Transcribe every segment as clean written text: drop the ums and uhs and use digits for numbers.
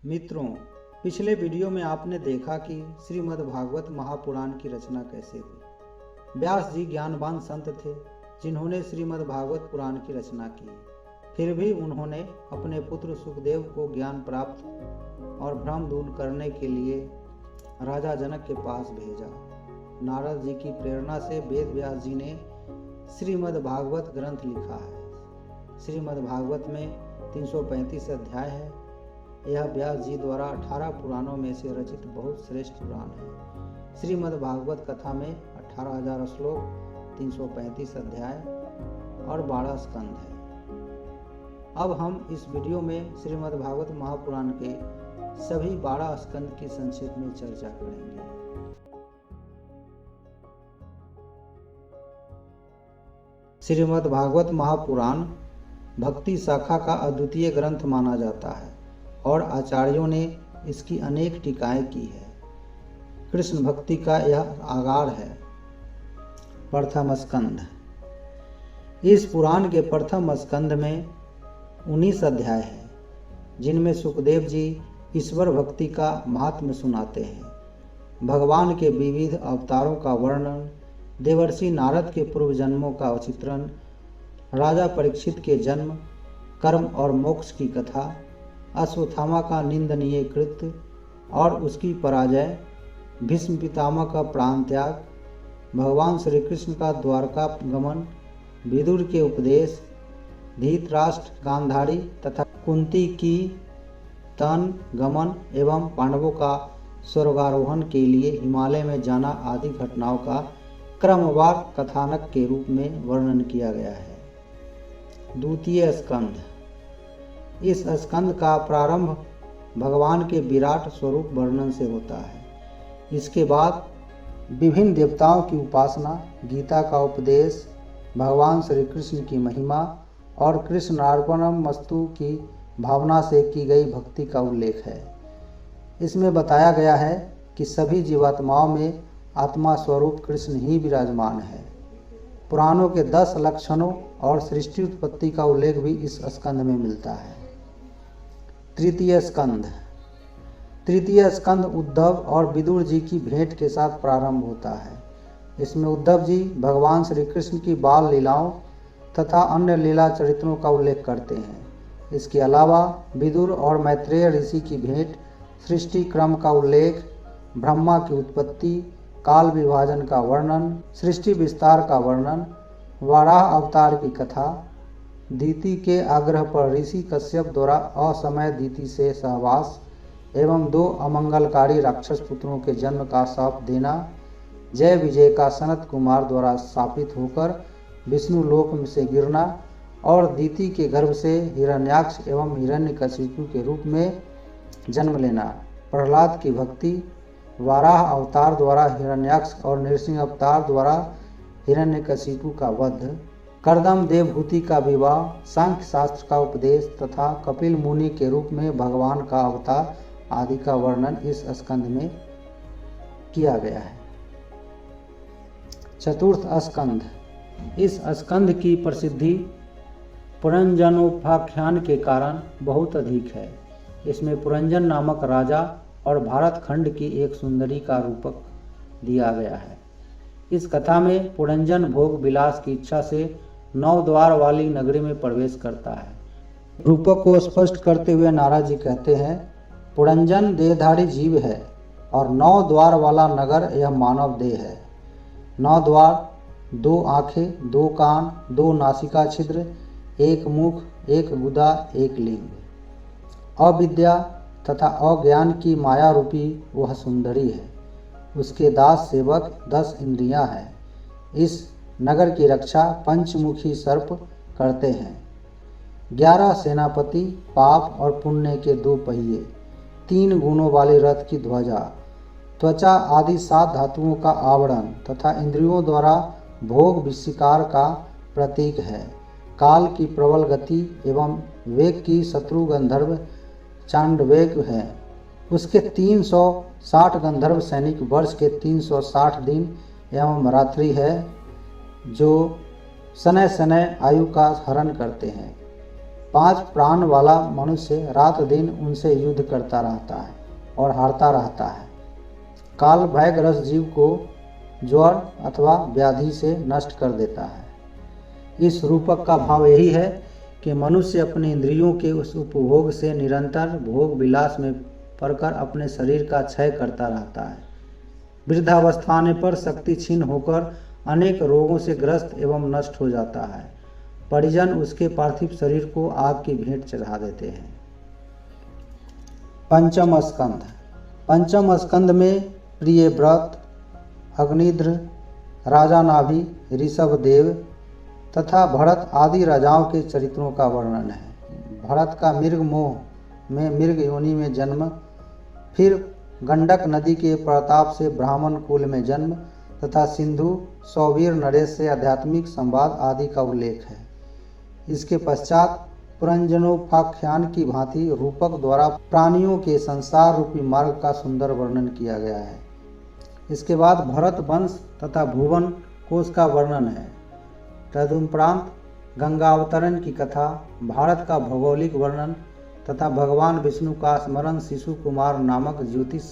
मित्रों, पिछले वीडियो में आपने देखा कि श्रीमद् भागवत महापुराण की रचना कैसे हुई। व्यास जी ज्ञानवान संत थे जिन्होंने श्रीमद् भागवत पुराण की रचना की। फिर भी उन्होंने अपने पुत्र सुखदेव को ज्ञान प्राप्त और भ्रम दूर करने के लिए राजा जनक के पास भेजा। नारद जी की प्रेरणा से वेद व्यास जी ने श्रीमद् भागवत ग्रंथ लिखा है। श्रीमद् भागवत में 335 अध्याय है। यह व्यास जी द्वारा 18 पुराणों में से रचित बहुत श्रेष्ठ पुराण है। श्रीमद् भागवत कथा में 18,000 श्लोक, 335 अध्याय और 12 स्कंद है। अब हम इस वीडियो में श्रीमद् भागवत महापुराण के सभी 12 स्कंद की संक्षेप में चर्चा करेंगे। श्रीमद् भागवत महापुराण भक्ति शाखा का अद्वितीय ग्रंथ माना जाता है और आचार्यों ने इसकी अनेक टीकाएं की है। कृष्ण भक्ति का यह आगार है। प्रथम स्कंद। इस पुराण के प्रथम स्कंद में 19 अध्याय है, जिनमें सुखदेव जी ईश्वर भक्ति का महात्म्य सुनाते हैं। भगवान के विविध अवतारों का वर्णन, देवर्षि नारद के पूर्व जन्मों का चित्रण, राजा परीक्षित के जन्म, कर्म और मोक्ष की कथा, अश्वत्थामा का निंदनीय कृत्य और उसकी पराजय, भीष्म पितामह का प्राण त्याग, भगवान श्री कृष्ण का द्वारका गमन, विदुर के उपदेश, धृतराष्ट्र, गांधारी तथा कुंती की तन गमन एवं पांडवों का स्वर्गारोहण के लिए हिमालय में जाना आदि घटनाओं का क्रमवार कथानक के रूप में वर्णन किया गया है। द्वितीय स्कंद। इस स्कंद का प्रारंभ भगवान के विराट स्वरूप वर्णन से होता है। इसके बाद विभिन्न देवताओं की उपासना, गीता का उपदेश, भगवान श्री कृष्ण की महिमा और कृष्णार्पणमस्तु की भावना से की गई भक्ति का उल्लेख है। इसमें बताया गया है कि सभी जीवात्माओं में आत्मा स्वरूप कृष्ण ही विराजमान है। पुराणों के 10 लक्षणों और सृष्टि उत्पत्ति का उल्लेख भी इस स्कंद में मिलता है। तृतीय स्कंद। तृतीय स्कंद उद्धव और विदुर जी की भेंट के साथ प्रारंभ होता है। इसमें उद्धव जी भगवान श्री कृष्ण की बाल लीलाओं तथा अन्य लीला चरित्रों का उल्लेख करते हैं। इसके अलावा विदुर और मैत्रेय ऋषि की भेंट, सृष्टि क्रम का उल्लेख, ब्रह्मा की उत्पत्ति, काल विभाजन का वर्णन, सृष्टि विस्तार का वर्णन, वाराह अवतार की कथा, दीति के आग्रह पर ऋषि कश्यप द्वारा असमय दीति से सहवास एवं 2 अमंगलकारी राक्षस पुत्रों के जन्म का शाप देना, जय विजय का सनत कुमार द्वारा शापित होकर विष्णु लोक से गिरना और दीति के गर्भ से हिरण्याक्ष एवं हिरण्यकशिपु के रूप में जन्म लेना, प्रहलाद की भक्ति, वाराह अवतार द्वारा हिरण्याक्ष और नृसिंह अवतार द्वारा हिरण्यकशिपु का वध, कर्दम देवभूति का विवाह, सांख्य शास्त्र का उपदेश तथा कपिल मुनि के रूप में भगवान का अवतार आदि का वर्णन इस स्कंद में किया गया है। चतुर्थ स्कंद। इस स्कंद की प्रसिद्धि पुरंजनोपाख्यान के कारण बहुत अधिक है। इसमें पुरंजन नामक राजा और भारत खंड की एक सुंदरी का रूपक दिया गया है। इस कथा में पुरंजन भोग विलास की इच्छा से 9 द्वार वाली नगरी में प्रवेश करता है। रूपक को स्पष्ट करते हुए नारद जी कहते हैं, पुरंजन देहधारी जीव है और 9 द्वार वाला नगर यह मानव देह है। 9 द्वार, 2 आँखें, 2 कान, 2 नासिका छिद्र, 1 मुख, 1 गुदा, 1 लिंग। अविद्या तथा अज्ञान की माया रूपी वह सुंदरी है। उसके दास सेवक 10 इंद्रियां हैं। इस नगर की रक्षा पंचमुखी सर्प करते हैं। 11 सेनापति, पाप और पुण्य के 2 पहिए, 3 गुणों वाले रथ की ध्वजा, त्वचा आदि 7 धातुओं का आवरण तथा इंद्रियों द्वारा भोग विशिकार का प्रतीक है। काल की प्रबल गति एवं वेग की शत्रु गंधर्व चांडवेग है। उसके 360 गंधर्व सैनिक वर्ष के 360 दिन एवं रात्रि है, जो शनय शनय आयु का हरण करते हैं। 5 प्राण वाला मनुष्य रात दिन उनसे युद्ध करता रहता है और हारता रहता है। काल भयग्रस्त जीव को ज्वर अथवा व्याधि से नष्ट कर देता है। इस रूपक का भाव यही है कि मनुष्य अपने इंद्रियों के उस उपभोग से निरंतर भोग विलास में पड़कर अपने शरीर का क्षय करता रहता है। वृद्धावस्था आने पर शक्ति क्षीण होकर अनेक रोगों से ग्रस्त एवं नष्ट हो जाता है। परिजन उसके पार्थिव शरीर को आग की भेंट चढ़ा देते हैं। पंचम स्कंध। पंचम स्कंध में प्रियव्रत, अग्निध्र, राजा नाभि, ऋषभदेव तथा भरत आदि राजाओं के चरित्रों का वर्णन है। भरत का मृग मोह में मृग योनि में जन्म, फिर गंडक नदी के प्रताप से ब्राह्मण कुल में जन्म तथा सिंधु सौवीर नरेश से आध्यात्मिक संवाद आदि का उल्लेख है। इसके पश्चात पुरंजनोपाख्यान की भांति रूपक द्वारा प्राणियों के संसार रूपी मार्ग का सुंदर वर्णन किया गया है। इसके बाद भरत वंश तथा भुवन कोश का वर्णन है। तदुपरांत गंगावतरण की कथा, भारत का भौगोलिक वर्णन तथा भगवान विष्णु का स्मरण शिशु कुमार नामक ज्योतिष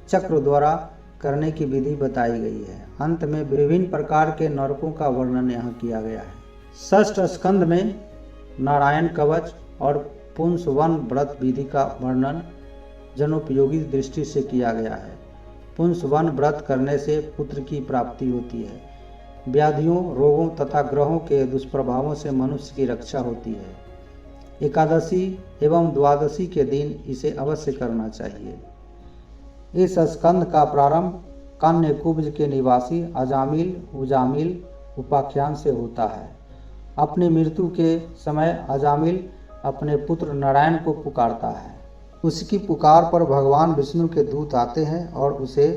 चक्र द्वारा करने की विधि बताई गई है। अंत में विभिन्न प्रकार के नरकों का वर्णन यहाँ किया गया है। षष्ठ स्कंद में नारायण कवच और पुंसवन व्रत विधि का वर्णन जनोपयोगी दृष्टि से किया गया है। पुंसवन व्रत करने से पुत्र की प्राप्ति होती है। व्याधियों, रोगों तथा ग्रहों के दुष्प्रभावों से मनुष्य की रक्षा होती है। एकादशी एवं द्वादशी के दिन इसे अवश्य करना चाहिए। इस स्कंद का प्रारंभ कान्यकुब्ज के निवासी अजामिल उजामिल उपाख्यान से होता है। अपनी मृत्यु के समय अजामिल अपने पुत्र नारायण को पुकारता है। उसकी पुकार पर भगवान विष्णु के दूत आते हैं और उसे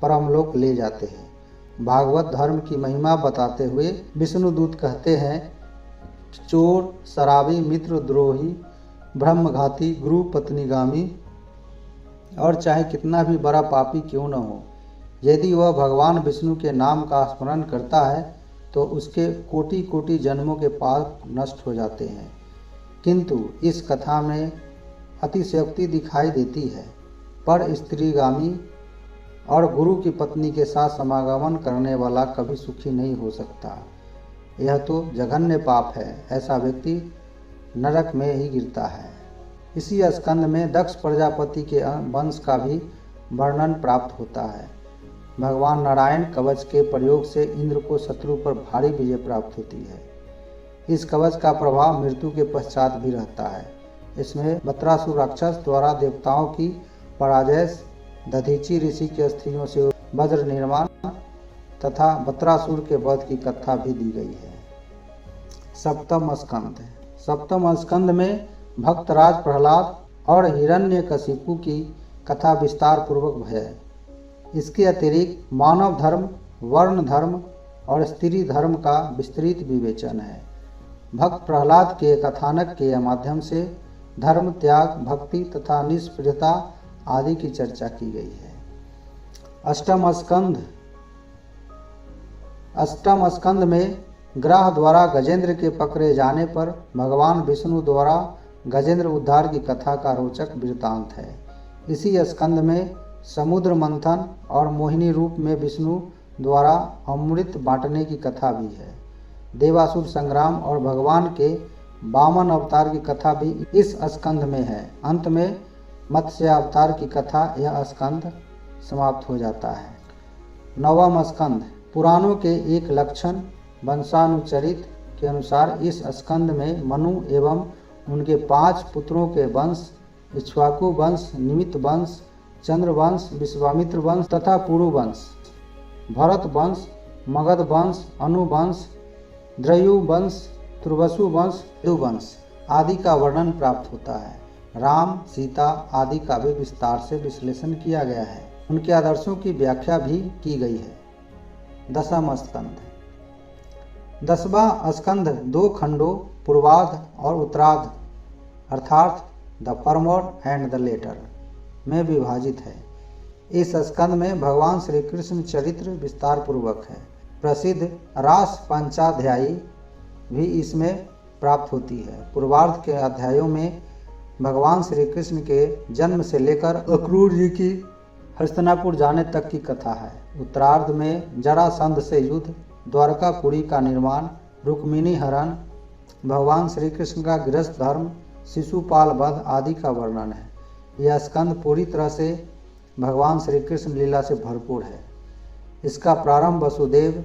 परमलोक ले जाते हैं। भागवत धर्म की महिमा बताते हुए विष्णु दूत कहते हैं, चोर, शराबी, मित्रद्रोही, ब्रह्मघाती, गुरु पत्नीगामी और चाहे कितना भी बड़ा पापी क्यों न हो, यदि वह भगवान विष्णु के नाम का स्मरण करता है तो उसके कोटि कोटि जन्मों के पाप नष्ट हो जाते हैं। किंतु इस कथा में अतिशयोक्ति दिखाई देती है। पर स्त्रीगामी और गुरु की पत्नी के साथ समागमन करने वाला कभी सुखी नहीं हो सकता। यह तो जघन्य पाप है। ऐसा व्यक्ति नरक में ही गिरता है। इसी स्कंद में दक्ष प्रजापति के वंश का भी वर्णन प्राप्त होता है। भगवान नारायण कवच के प्रयोग से इंद्र को शत्रु पर भारी विजय प्राप्त होती है। इस कवच का प्रभाव मृत्यु के पश्चात भी रहता है। इसमें बत्रासुर राक्षस द्वारा देवताओं की पराजय, दधीची ऋषि के अस्थियों से वज्र निर्माण तथा बत्रासुर के वध की कथा भी दी गई है। सप्तम स्कंद। सप्तम स्कंद में भक्तराज प्रहलाद और हिरण्यकशिपु की कथा विस्तार पूर्वक है। इसके अतिरिक्त मानव धर्म, वर्ण धर्म और स्त्री धर्म का विस्तृत विवेचन है। भक्त प्रहलाद के कथानक के माध्यम से धर्म त्याग, भक्ति तथा निष्पृहता आदि की चर्चा की गई है। अष्टम स्कंद। अष्टम स्कंद में ग्रह द्वारा गजेंद्र के पकड़े जाने पर भगवान विष्णु द्वारा गजेंद्र उद्धार की कथा का रोचक वृत्तांत है। इसी स्कंद में समुद्र मंथन और मोहिनी रूप में विष्णु द्वारा अमृत बांटने की कथा भी है। देवासुर संग्राम और भगवान के वामन अवतार की कथा भी इस स्कंद में है। अंत में मत्स्य अवतार की कथा यह स्कंद समाप्त हो जाता है। नवम स्कंद। पुराणों के एक लक्षण वंशानुचरित के अनुसार इस स्कंद में मनु एवं उनके 5 पुत्रों के वंश, इक्ष्वाकु वंश, निमित्त वंश, चंद्रवंश, विश्वामित्र वंश तथा पुरु वंश, भरत वंश, मगध वंश, अनुवंश, द्रयु वंश, तुर्वसु वंश, यदुवंश आदि का वर्णन प्राप्त होता है। राम, सीता आदि का भी विस्तार से विश्लेषण किया गया है। उनके आदर्शों की व्याख्या भी की गई है। दसम स्कंद। 10वां स्कंद 2 खंडों पूर्वार्ध और उत्तरार्ध अर्थात the former and the latter में विभाजित है। इस स्कंद में भगवान श्री कृष्ण चरित्र विस्तार पूर्वक है। प्रसिद्ध रास पंचाध्यायी भी इसमें प्राप्त होती है। पूर्वार्ध के अध्यायों में भगवान श्री कृष्ण के जन्म से लेकर अक्रूर जी की हस्तिनापुर जाने तक की कथा है। उत्तरार्ध में जरासंध से युद्ध, द्वारकापुरी का निर्माण, रुक्मिणी हरण, भगवान श्री कृष्ण का गृहस्थ धर्म, शिशुपाल वध आदि का वर्णन है। यह स्कंद पूरी तरह से भगवान श्री कृष्ण लीला से भरपूर है। इसका प्रारंभ वसुदेव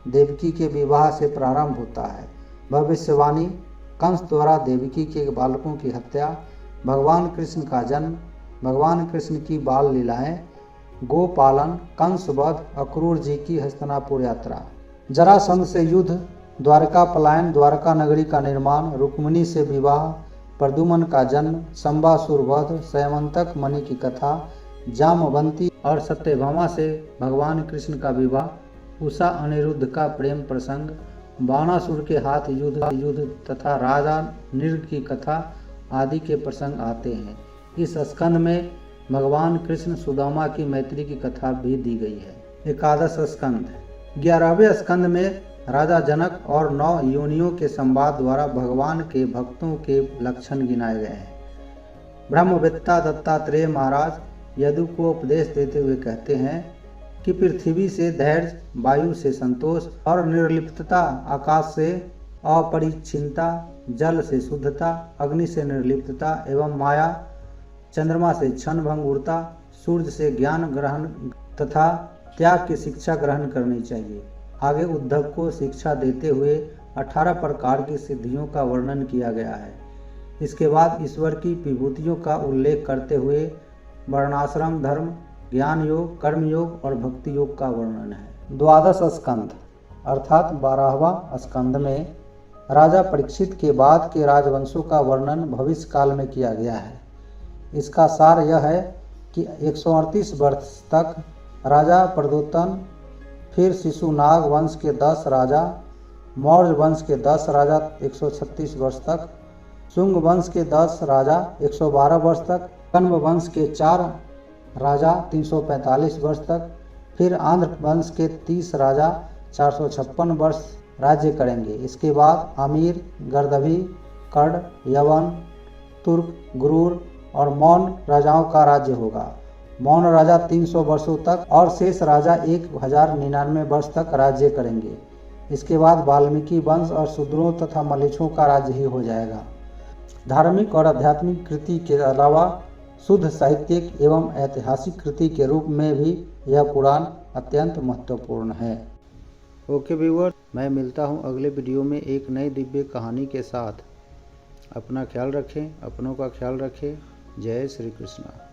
देवकी के विवाह से प्रारंभ होता है। भविष्यवाणी, कंस द्वारा देवकी के बालकों की हत्या, भगवान कृष्ण का जन्म, भगवान कृष्ण की बाल लीलाएं, गोपालन, कंस वध, अक्रूर जी की हस्तिनापुर यात्रा, जरासंध से युद्ध, द्वारका पलायन, द्वारका नगरी का निर्माण, रुक्मिणी से विवाह, प्रद्युम्न का जन्म, संबासुर वध, सयमंतक मणि की कथा, जामवंती और सत्यभामा से भगवान कृष्ण का विवाह, उषा अनिरुद्ध का प्रेम प्रसंग, बाणासुर के हाथ युद्ध तथा राजा नृग की कथा आदि के प्रसंग आते हैं। इस स्कंद में भगवान कृष्ण सुदामा की मैत्री की कथा भी दी गई है। एकादश स्कंद। 11वें स्कंद में राजा जनक और 9 योनियों के संवाद द्वारा भगवान के भक्तों के लक्षण गिनाए गए हैं। ब्रह्मवेत्ता दत्तात्रेय महाराज यदु को उपदेश देते हुए कहते हैं कि पृथ्वी से धैर्य, वायु से संतोष और निर्लिप्तता, आकाश से अपरिच्छिन्नता, जल से शुद्धता, अग्नि से निर्लिप्तता एवं माया, चंद्रमा से क्षण भंगुरता, सूर्य से ज्ञान ग्रहण तथा त्याग की शिक्षा ग्रहण करनी चाहिए। आगे उद्धव को शिक्षा देते हुए 18 प्रकार की सिद्धियों का वर्णन किया गया है। इसके बाद ईश्वर की विभूतियों का उल्लेख करते हुए वर्णाश्रम धर्म, ज्ञान योग, कर्म योग और भक्ति योग का वर्णन है। द्वादश स्कंद अर्थात 12वां स्कंद में राजा परीक्षित के बाद के राजवंशों का वर्णन भविष्य काल में किया गया है। इसका सार यह है कि 138 वर्ष तक राजा प्रद्योतन, फिर शिशुनाग वंश के 10 राजा, मौर्य वंश के 10 राजा 136 वर्ष तक, शुंग वंश के 10 राजा 112 वर्ष तक, कण्व वंश के 4 राजा 345 वर्ष तक, फिर आंध्र वंश के 30 राजा 456 वर्ष राज्य करेंगे। इसके बाद आमिर, गर्दभी, कर्ण, यवन, तुर्क, गुरूर और मौन राजाओं का राज्य होगा। मौन राजा 300 वर्षों तक और शेष राजा 1099 वर्ष तक राज्य करेंगे। इसके बाद वाल्मीकि वंश और शूद्रों तथा मलेच्छों का राज्य ही हो जाएगा। धार्मिक और आध्यात्मिक कृति के अलावा शुद्ध साहित्यिक एवं ऐतिहासिक कृति के रूप में भी यह पुराण अत्यंत महत्वपूर्ण है। ओके व्यूअर्स, मैं मिलता हूँ अगले वीडियो में एक नई दिव्य कहानी के साथ। अपना ख्याल रखें, अपनों का ख्याल रखें। जय श्री कृष्ण।